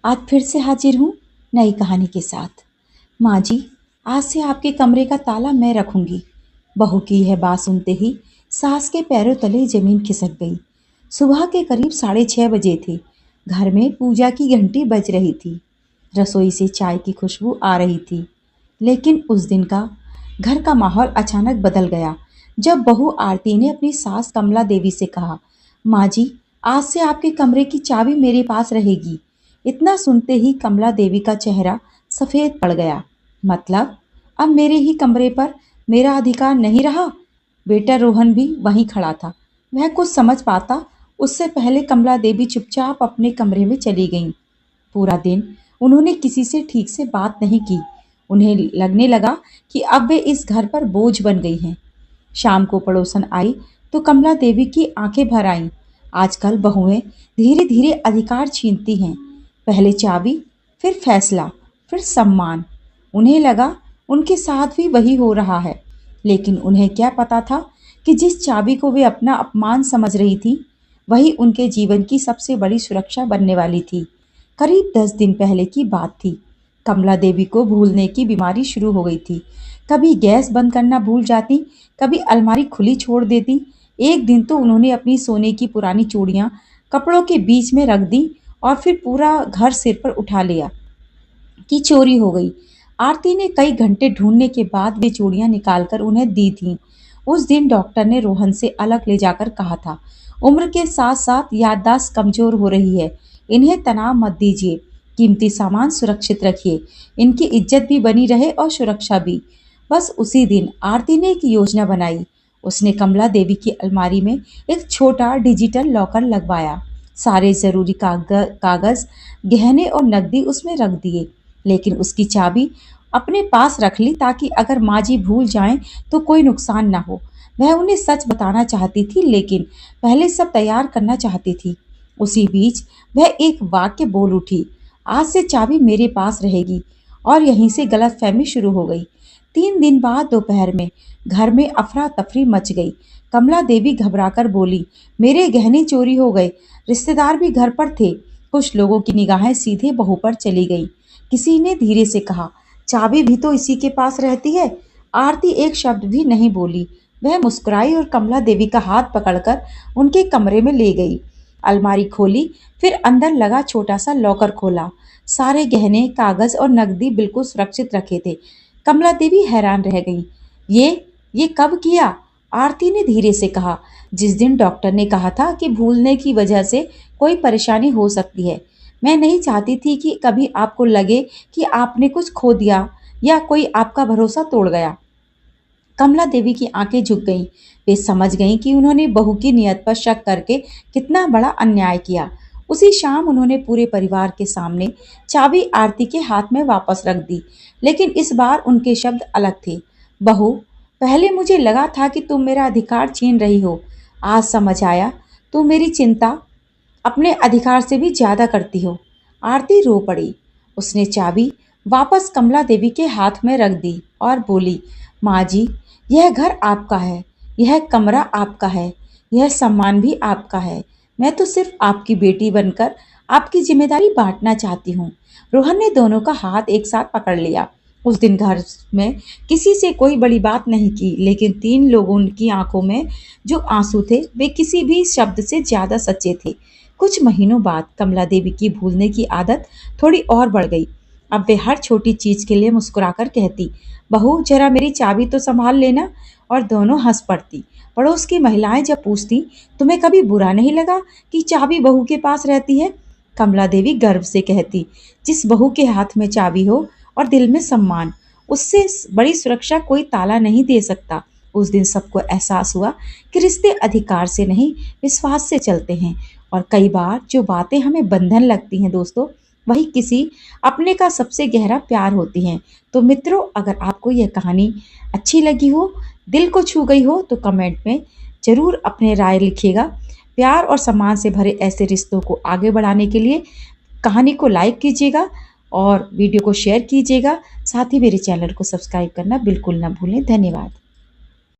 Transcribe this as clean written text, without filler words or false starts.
आज फिर से हाजिर हूँ नई कहानी के साथ। माँ जी, आज से आपके कमरे का ताला मैं रखूंगी। बहू की यह बात सुनते ही सास के पैरों तले जमीन खिसक गई। सुबह के करीब 6:30 बजे थे। घर में पूजा की घंटी बज रही थी। रसोई से चाय की खुशबू आ रही थी। लेकिन उस दिन का घर का माहौल अचानक बदल गया जब बहू आरती ने अपनी सास कमला देवी से कहा, माँ जी, आज से आपके कमरे की चाबी मेरे पास रहेगी। इतना सुनते ही कमला देवी का चेहरा सफेद पड़ गया। मतलब अब मेरे ही कमरे पर मेरा अधिकार नहीं रहा। बेटा रोहन भी वहीं खड़ा था। वह कुछ समझ पाता उससे पहले कमला देवी चुपचाप अपने कमरे में चली गईं। पूरा दिन उन्होंने किसी से ठीक से बात नहीं की। उन्हें लगने लगा कि अब वे इस घर पर बोझ बन गई हैं। शाम को पड़ोसन आई तो कमला देवी की आंखें भर आईं। आजकल बहुएं धीरे धीरे अधिकार छीनती हैं। पहले चाबी, फिर फैसला, फिर सम्मान। उन्हें लगा उनके साथ भी वही हो रहा है। लेकिन उन्हें क्या पता था कि जिस चाबी को वे अपना अपमान समझ रही थी, वही उनके जीवन की सबसे बड़ी सुरक्षा बनने वाली थी। करीब 10 दिन पहले की बात थी। कमला देवी को भूलने की बीमारी शुरू हो गई थी। कभी गैस बंद करना भूल जाती, कभी अलमारी खुली छोड़ देती। एक दिन तो उन्होंने अपनी सोने की पुरानी चूड़ियां कपड़ों के बीच में रख दी और फिर पूरा घर सिर पर उठा लिया कि चोरी हो गई। आरती ने कई घंटे ढूंढने के बाद वे चूड़ियां निकालकर उन्हें दी थीं। उस दिन डॉक्टर ने रोहन से अलग ले जाकर कहा था, उम्र के साथ साथ याददाश्त कमजोर हो रही है। इन्हें तनाव मत दीजिए। कीमती सामान सुरक्षित रखिए। इनकी इज्जत भी बनी रहे और सुरक्षा भी। बस उसी दिन आरती ने एक योजना बनाई। उसने कमला देवी की अलमारी में एक छोटा डिजिटल लॉकर लगवाया। सारे जरूरी कागज, गहने और नकदी उसमें रख दिए। लेकिन उसकी चाबी अपने पास रख ली ताकि अगर माँ जी भूल जाएं तो कोई नुकसान ना हो। वह उन्हें सच बताना चाहती थी, लेकिन पहले सब तैयार करना चाहती थी। उसी बीच वह एक वाक्य बोल उठी, आज से चाबी मेरे पास रहेगी। और यहीं से गलतफहमी शुरू हो गई। 3 दिन बाद दोपहर में घर में अफरा तफरी मच गई। कमला देवी घबराकर बोली, मेरे गहने चोरी हो गए। रिश्तेदार भी घर पर थे। कुछ लोगों की निगाहें सीधे बहू पर चली गईं। किसी ने धीरे से कहा, चाबी भी तो इसी के पास रहती है। आरती एक शब्द भी नहीं बोली। वह मुस्कुराई और कमला देवी का हाथ पकड़कर उनके कमरे में ले गई। अलमारी खोली, फिर अंदर लगा छोटा सा लॉकर खोला। सारे गहने, कागज और नकदी बिल्कुल सुरक्षित रखे थे। कमला देवी हैरान रह गई। ये कब किया? आरती ने धीरे से कहा, जिस दिन डॉक्टर ने कहा था कि भूलने की वजह से कोई परेशानी हो सकती है। मैं नहीं चाहती थी कि कभी आपको लगे कि आपने कुछ खो दिया या कोई आपका भरोसा तोड़ गया। कमला देवी की आंखें झुक गईं। वे समझ गईं कि उन्होंने बहू की नियत पर शक करके कितना बड़ा अन्याय किया। उसी शाम उन्होंने पूरे परिवार के सामने चाबी आरती के हाथ में वापस रख दी। लेकिन इस बार उनके शब्द अलग थे। बहू, पहले मुझे लगा था कि तुम मेरा अधिकार छीन रही हो। आज समझ आया, तुम मेरी चिंता अपने अधिकार से भी ज्यादा करती हो। आरती रो पड़ी। उसने चाबी वापस कमला देवी के हाथ में रख दी और बोली, माँ जी, यह घर आपका है, यह कमरा आपका है, यह सम्मान भी आपका है। मैं तो सिर्फ आपकी बेटी बनकर आपकी जिम्मेदारी बांटना चाहती हूँ। रोहन ने दोनों का हाथ एक साथ पकड़ लिया। उस दिन घर में किसी से कोई बड़ी बात नहीं की, लेकिन 3 लोगों की आंखों में जो आंसू थे वे किसी भी शब्द से ज्यादा सच्चे थे। कुछ महीनों बाद कमला देवी की भूलने की आदत थोड़ी और बढ़ गई। अब वे हर छोटी चीज के लिए मुस्कुराकर कहती, बहू जरा मेरी चाबी तो संभाल लेना। और दोनों हंस पड़ती। पड़ोस की महिलाएं जब पूछती, तुम्हें कभी बुरा नहीं लगा कि चाबी बहू के पास रहती है? कमला देवी गर्व से कहती, जिस बहू के हाथ में चाबी हो और दिल में सम्मान, उससे बड़ी सुरक्षा कोई ताला नहीं दे सकता। उस दिन सबको एहसास हुआ कि रिश्ते अधिकार से नहीं, विश्वास से चलते हैं। और कई बार जो बातें हमें बंधन लगती हैं दोस्तों, वही किसी अपने का सबसे गहरा प्यार होती हैं। तो मित्रों, अगर आपको यह कहानी अच्छी लगी हो, दिल को छू गई हो, तो कमेंट में ज़रूर अपने राय लिखिएगा। प्यार और सम्मान से भरे ऐसे रिश्तों को आगे बढ़ाने के लिए कहानी को लाइक कीजिएगा और वीडियो को शेयर कीजिएगा। साथ ही मेरे चैनल को सब्सक्राइब करना बिल्कुल ना भूलें। धन्यवाद।